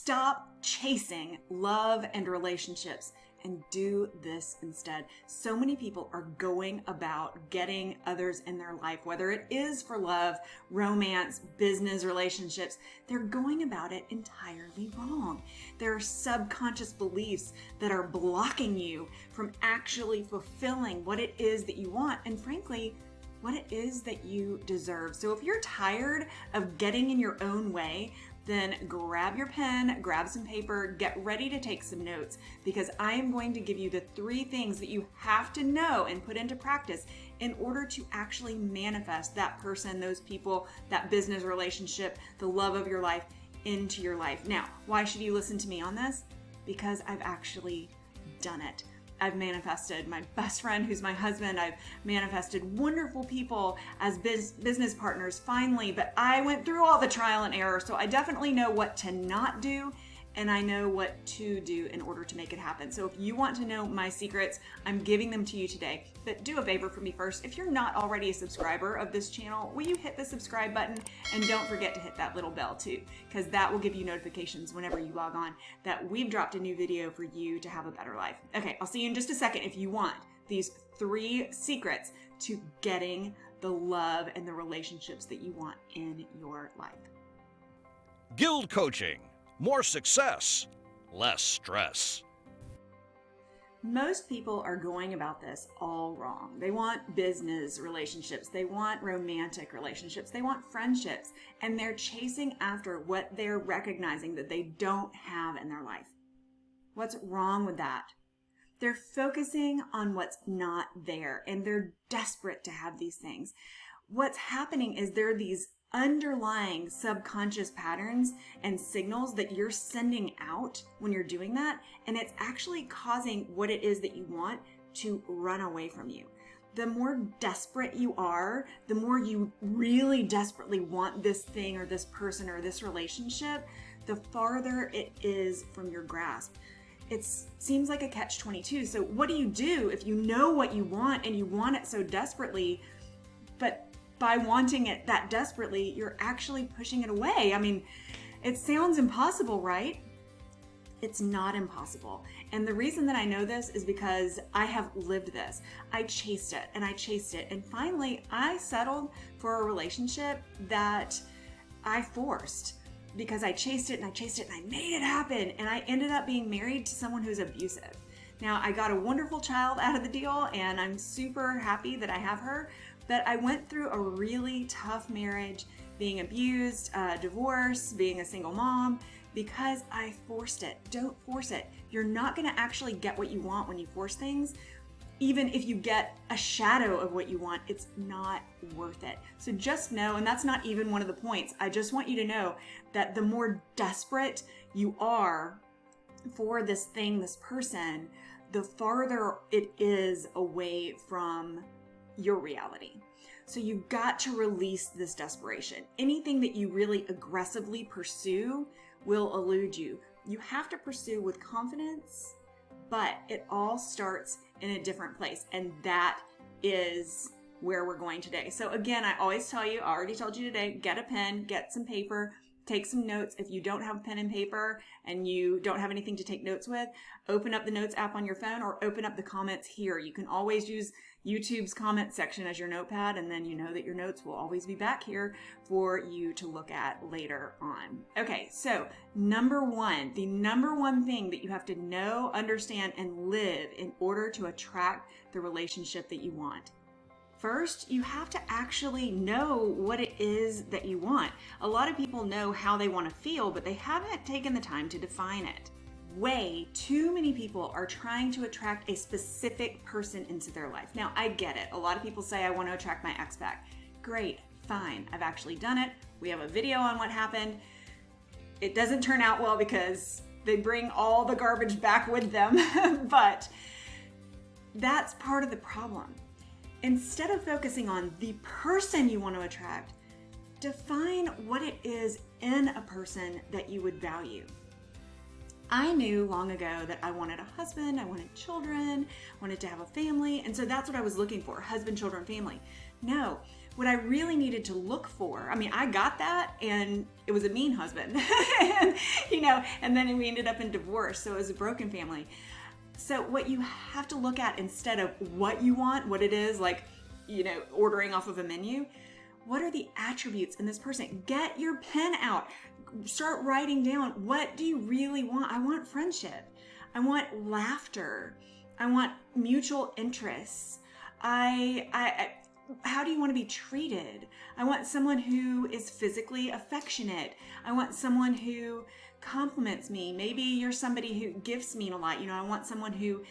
Stop chasing love and relationships and do this instead. So many people are going about getting others in their life, whether it is for love, romance, business, relationships. They're going about it entirely wrong. There are subconscious beliefs that are blocking you from actually fulfilling what it is that you want, and frankly, what it is that you deserve. So if you're tired of getting in your own way, then grab your pen, grab some paper, get ready to take some notes, because I am going to give you the 3 things that you have to know and put into practice in order to actually manifest that person, those people, that business relationship, the love of your life into your life. Now, why should you listen to me on this? Because I've actually done it. I've manifested my best friend, who's my husband. I've manifested wonderful people as business partners finally, but I went through all the trial and error. So I definitely know what to not do, and I know what to do in order to make it happen. So if you want to know my secrets, I'm giving them to you today. But do a favor for me first. If you're not already a subscriber of this channel, will you hit the subscribe button? And don't forget to hit that little bell too, because that will give you notifications whenever you log on that we've dropped a new video for you to have a better life. Okay, I'll see you in just a second if you want these 3 secrets to getting the love and the relationships that you want in your life. GILD Coaching. More success, less stress. Most people are going about this all wrong. They want business relationships, they want romantic relationships, they want friendships, and they're chasing after what they're recognizing that they don't have in their life. What's wrong with that? They're focusing on what's not there, and they're desperate to have these things. What's happening is there are these underlying subconscious patterns and signals that you're sending out when you're doing that, and it's actually causing what it is that you want to run away from you. The more desperate you are, the more you really desperately want this thing or this person or this relationship, the farther it is from your grasp. It seems like a catch-22. So what do you do if you know what you want and you want it so desperately, but by wanting it that desperately, you're actually pushing it away? I mean, it sounds impossible, right? It's not impossible. And the reason that I know this is because I have lived this. I chased it and I chased it. And finally, I settled for a relationship that I forced because I chased it and I chased it and I made it happen. And I ended up being married to someone who's abusive. Now, I got a wonderful child out of the deal and I'm super happy that I have her. But I went through a really tough marriage, being abused, divorce, being a single mom, because I forced it. Don't force it. You're not gonna actually get what you want when you force things. Even if you get a shadow of what you want, it's not worth it. So just know, and that's not even one of the points, I just want you to know that the more desperate you are for this thing, this person, the farther it is away from your reality. So you've got to release this desperation. Anything that you really aggressively pursue will elude you. You have to pursue with confidence, but it all starts in a different place. And that is where we're going today. So again, I always tell you, I already told you today, get a pen, get some paper, take some notes. If you don't have pen and paper and you don't have anything to take notes with, open up the notes app on your phone or open up the comments here. You can always use YouTube's comment section as your notepad, and then you know that your notes will always be back here for you to look at later on. Okay, so number 1, the number 1 thing that you have to know, understand, and live in order to attract the relationship that you want. First, you have to actually know what it is that you want. A lot of people know how they want to feel, but they haven't taken the time to define it. Way too many people are trying to attract a specific person into their life. Now, I get it. A lot of people say, I want to attract my ex back. Great, fine. I've actually done it. We have a video on what happened. It doesn't turn out well because they bring all the garbage back with them, but that's part of the problem. Instead of focusing on the person you want to attract, define what it is in a person that you would value. I knew long ago that I wanted a husband, I wanted children, wanted to have a family, and so that's what I was looking for, husband, children, family. No, What I really needed to look for, I mean, I got that, and it was a mean husband, and, and then we ended up in divorce. So it was a broken family. So what you have to look at, instead of what you want, what it is, like, ordering off of a menu, what are the attributes in this person? Get your pen out. Start writing down, what do you really want? I want friendship. I want laughter. I want mutual interests. How do you want to be treated? I want someone who is physically affectionate. I want someone who compliments me. Maybe you're somebody who gifts me a lot. I want someone who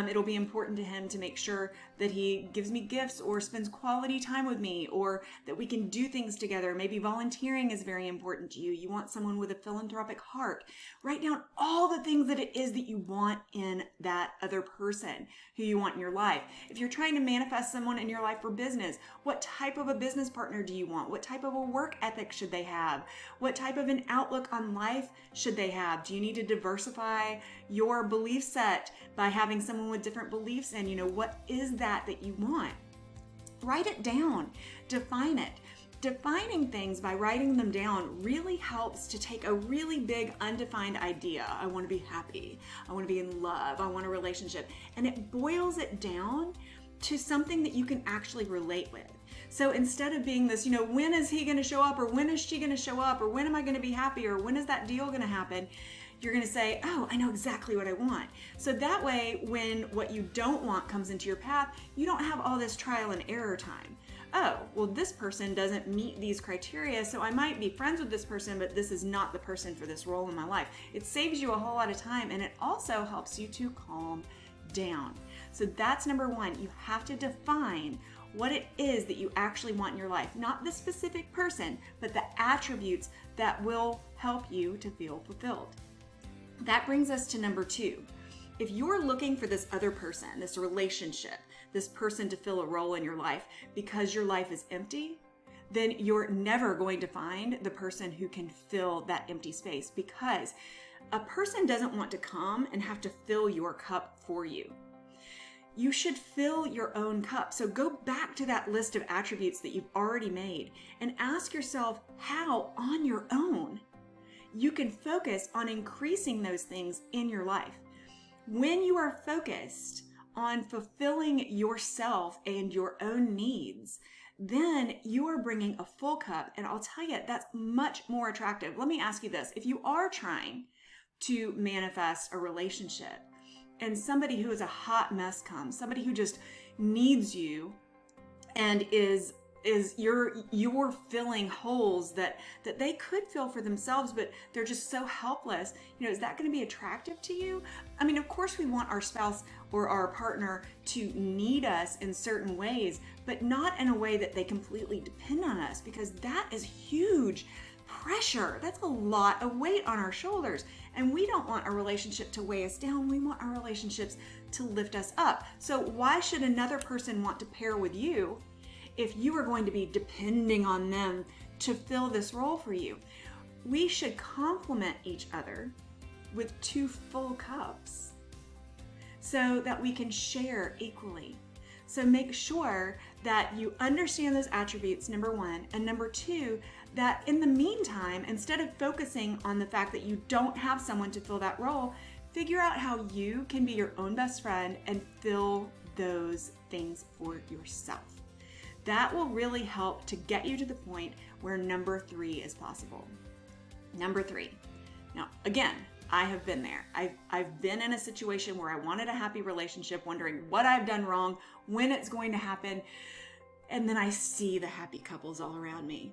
it'll be important to him to make sure that he gives me gifts or spends quality time with me, or that we can do things together. Maybe volunteering is very important to you. You want someone with a philanthropic heart. Write down all the things that it is that you want in that other person who you want in your life. If you're trying to manifest someone in your life for business, what type of a business partner do you want? What type of a work ethic should they have? What type of an outlook on life should they have? Do you need to diversify your belief set by having someone with different beliefs? And what is that you want? Write it down. Define it. Defining things by writing them down really helps to take a really big undefined idea. I want to be happy. I want to be in love. I want a relationship. And it boils it down to something that you can actually relate with. So instead of being this, when is he going to show up, or when is she going to show up, or when am I going to be happy, or when is that deal going to happen? You're going to say, oh, I know exactly what I want. So that way, when what you don't want comes into your path, you don't have all this trial and error time. Oh, well, this person doesn't meet these criteria, so I might be friends with this person, but this is not the person for this role in my life. It saves you a whole lot of time, and it also helps you to calm down. So that's number one. You have to define what it is that you actually want in your life. Not the specific person, but the attributes that will help you to feel fulfilled. That brings us to number two. If you're looking for this other person, this relationship, this person to fill a role in your life because your life is empty, then you're never going to find the person who can fill that empty space, because a person doesn't want to come and have to fill your cup for you. You should fill your own cup. So go back to that list of attributes that you've already made and ask yourself how, on your own, you can focus on increasing those things in your life. When you are focused on fulfilling yourself and your own needs, then you are bringing a full cup. And I'll tell you, that's much more attractive. Let me ask you this. If you are trying to manifest a relationship and somebody who is a hot mess comes, somebody who just needs you and you're filling holes that they could fill for themselves, but they're just so helpless, is that going to be attractive to you? I mean, of course we want our spouse or our partner to need us in certain ways, but not in a way that they completely depend on us, because that is huge pressure. That's a lot of weight on our shoulders. And we don't want a relationship to weigh us down. We want our relationships to lift us up. So why should another person want to pair with you if you are going to be depending on them to fill this role for you? We should complement each other with two full cups so that we can share equally. So make sure that you understand those attributes, number one, and number two, that in the meantime, instead of focusing on the fact that you don't have someone to fill that role, figure out how you can be your own best friend and fill those things for yourself. That will really help to get you to the point where number three is possible. Number three. Now, again, I have been there. I've been in a situation where I wanted a happy relationship, wondering what I've done wrong, when it's going to happen, and then I see the happy couples all around me.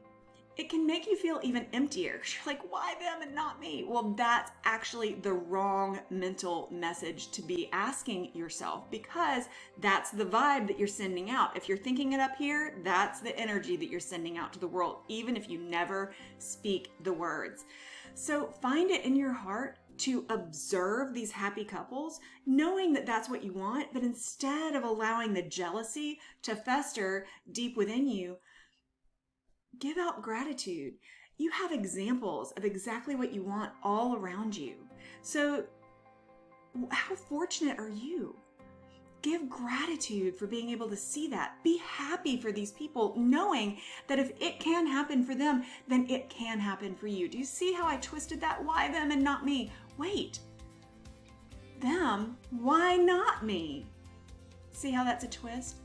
It can make you feel even emptier. You're like, why them and not me? Well, that's actually the wrong mental message to be asking yourself, because that's the vibe that you're sending out. If you're thinking it up here, that's the energy that you're sending out to the world, even if you never speak the words. So find it in your heart to observe these happy couples, knowing that that's what you want, but instead of allowing the jealousy to fester deep within you, give out gratitude. You have examples of exactly what you want all around you. So how fortunate are you? Give gratitude for being able to see that. Be happy for these people, knowing that if it can happen for them, then it can happen for you. Do you see how I twisted that? Why them and not me? Wait, them, why not me? See how that's a twist?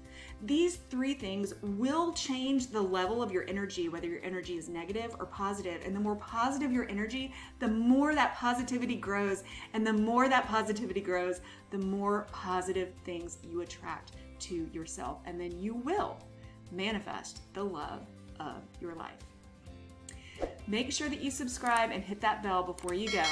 These three things will change the level of your energy, whether your energy is negative or positive. And the more positive your energy, the more that positivity grows. And the more that positivity grows, the more positive things you attract to yourself. And then you will manifest the love of your life. Make sure that you subscribe and hit that bell before you go,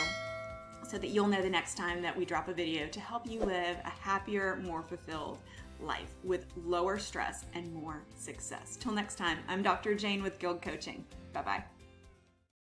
so that you'll know the next time that we drop a video to help you live a happier, more fulfilled life with lower stress and more success. Till next time, I'm Dr. Jane with GILD Coaching. Bye-bye.